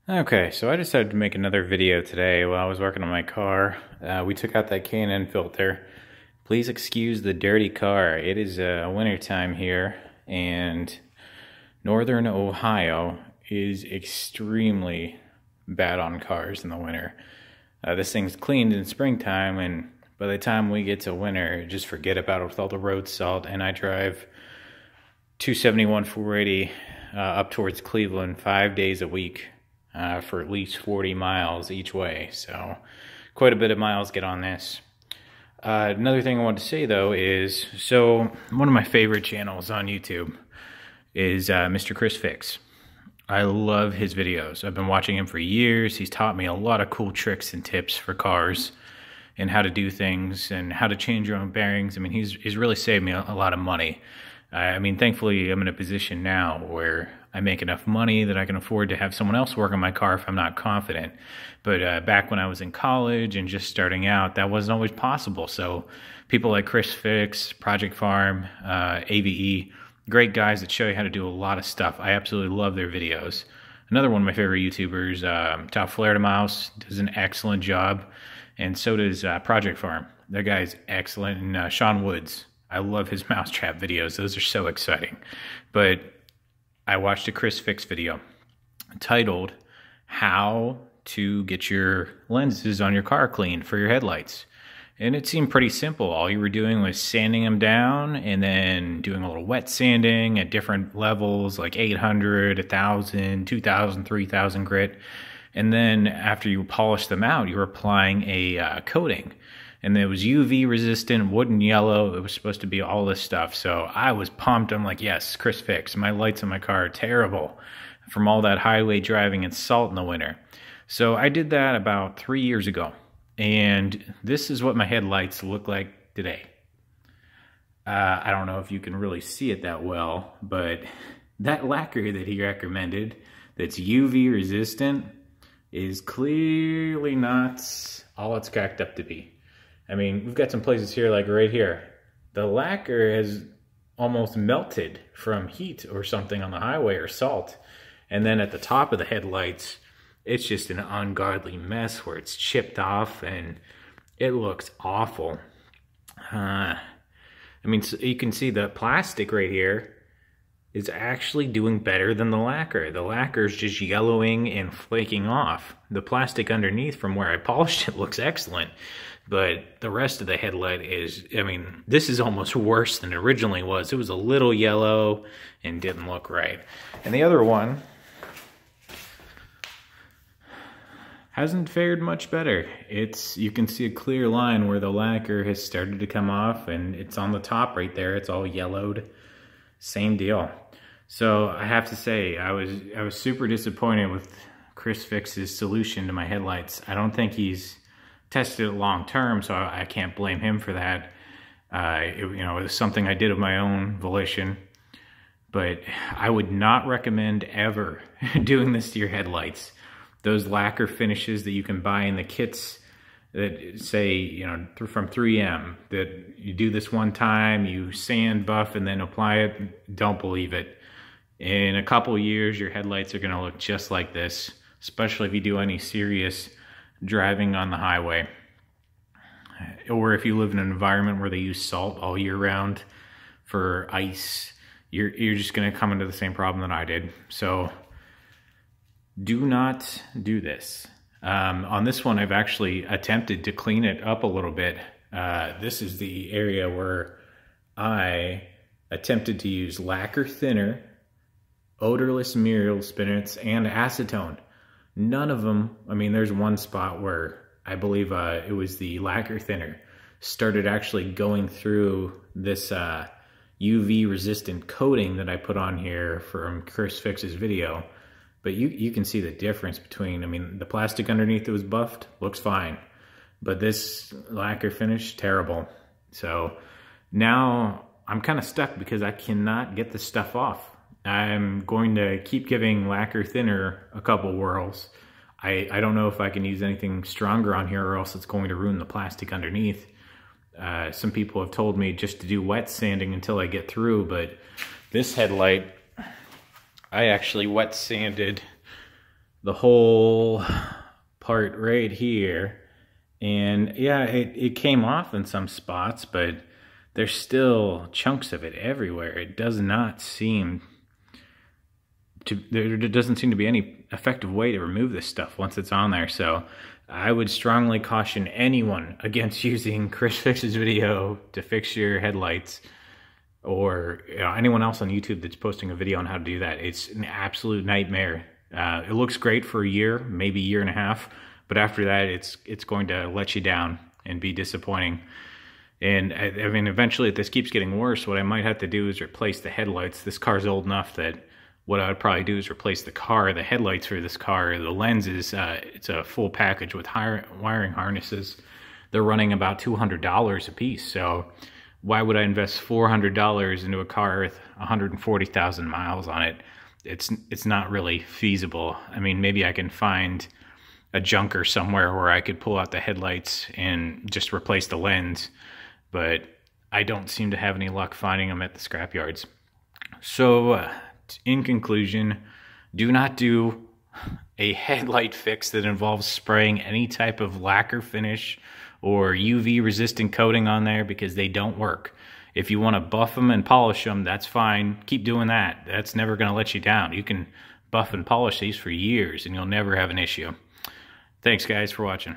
Okay, so I decided to make another video today while I was working on my car. We took out that K&N filter. Please excuse the dirty car. It is winter time here, and northern Ohio is extremely bad on cars in the winter. This thing's cleaned in springtime, and by the time we get to winter, just forget about it with all the road salt. And I drive 271 480 up towards Cleveland 5 days a week. For at least 40 miles each way, so quite a bit of miles get on this. Another thing I want to say though is, so one of my favorite channels on YouTube is Mr. Chris Fix. I love his videos. I've been watching him for years. He's taught me a lot of cool tricks and tips for cars and how to do things and how to change your own bearings. I mean, he's really saved me a lot of money. I mean, thankfully, I'm in a position now where I make enough money that I can afford to have someone else work on my car if I'm not confident. But back when I was in college and just starting out, that wasn't always possible. So people like Chris Fix, Project Farm, AVE, great guys that show you how to do a lot of stuff. I absolutely love their videos. Another one of my favorite YouTubers, Top Flare to Mouse, does an excellent job. And so does Project Farm. That guy's excellent. And Sean Woods. I love his mousetrap videos. Those are so exciting. But I watched a Chris Fix video titled How to Get Your Lenses on Your Car Clean for Your Headlights. And it seemed pretty simple. All you were doing was sanding them down and then doing a little wet sanding at different levels, like 800, 1,000, 2,000, 3,000 grit. And then after you polished them out, you were applying a coating. And it was UV resistant, wooden yellow. It was supposed to be all this stuff. So I was pumped. I'm like, yes, Chris Fix. My lights on my car are terrible from all that highway driving and salt in the winter. So I did that about 3 years ago. And this is what my headlights look like today. I don't know if you can really see it that well, but that lacquer that he recommended that's UV resistant is clearly not all it's cracked up to be. I mean, we've got some places here, like right here. The lacquer has almost melted from heat or something on the highway or salt. And then at the top of the headlights, it's just an ungodly mess where it's chipped off and it looks awful. I mean, so you can see the plastic right here is actually doing better than the lacquer. The lacquer is just yellowing and flaking off. The plastic underneath from where I polished it looks excellent. But the rest of the headlight is, I mean, this is almost worse than it originally was. It was a little yellow and didn't look right. And the other one hasn't fared much better. You can see a clear line where the lacquer has started to come off, and it's on the top right there. It's all yellowed. Same deal. So I have to say, I was super disappointed with Chris Fix's solution to my headlights. I don't think he's tested it long term, so I can't blame him for that. It was something I did of my own volition, but I would not recommend ever doing this to your headlights. Those lacquer finishes that you can buy in the kits that say, from 3M, that you do this one time, you sand, buff, and then apply it, don't believe it. In a couple years, your headlights are gonna look just like this, especially if you do any serious driving on the highway, or if you live in an environment where they use salt all year round for ice, you're just going to come into the same problem that I did. So do not do this. On this one, I've actually attempted to clean it up a little bit. This is the area where I attempted to use lacquer thinner, odorless mural spirits, and acetone. None of them, I mean, there's one spot where I believe it was the lacquer thinner started actually going through this UV resistant coating that I put on here from Chris Fix's video. But you can see the difference between, I mean, the plastic underneath that was buffed looks fine, but this lacquer finish, terrible. So now I'm kind of stuck because I cannot get this stuff off. I'm going to keep giving lacquer thinner a couple whirls. I don't know if I can use anything stronger on here or else it's going to ruin the plastic underneath. Some people have told me just to do wet sanding until I get through, but this headlight, I actually wet sanded the whole part right here. And yeah, it came off in some spots, but there's still chunks of it everywhere. It does not seem to, there doesn't seem to be any effective way to remove this stuff once it's on there. So I would strongly caution anyone against using Chris Fix's video to fix your headlights, or anyone else on YouTube that's posting a video on how to do that. It's an absolute nightmare. It looks great for a year, maybe a year and a half, but after that, it's going to let you down and be disappointing. And I mean, eventually, if this keeps getting worse, what I might have to do is replace the headlights. This car's old enough that what I would probably do is replace the car, the headlights for this car, the lenses. It's a full package with wiring harnesses. They're running about $200 a piece. So why would I invest $400 into a car with 140,000 miles on it? It's not really feasible. I mean, maybe I can find a junker somewhere where I could pull out the headlights and just replace the lens, but I don't seem to have any luck finding them at the scrap yards. So in conclusion, do not do a headlight fix that involves spraying any type of lacquer finish or UV resistant coating on there, because they don't work. If you want to buff them and polish them, that's fine. Keep doing that. That's never going to let you down. You can buff and polish these for years and you'll never have an issue. Thanks guys for watching.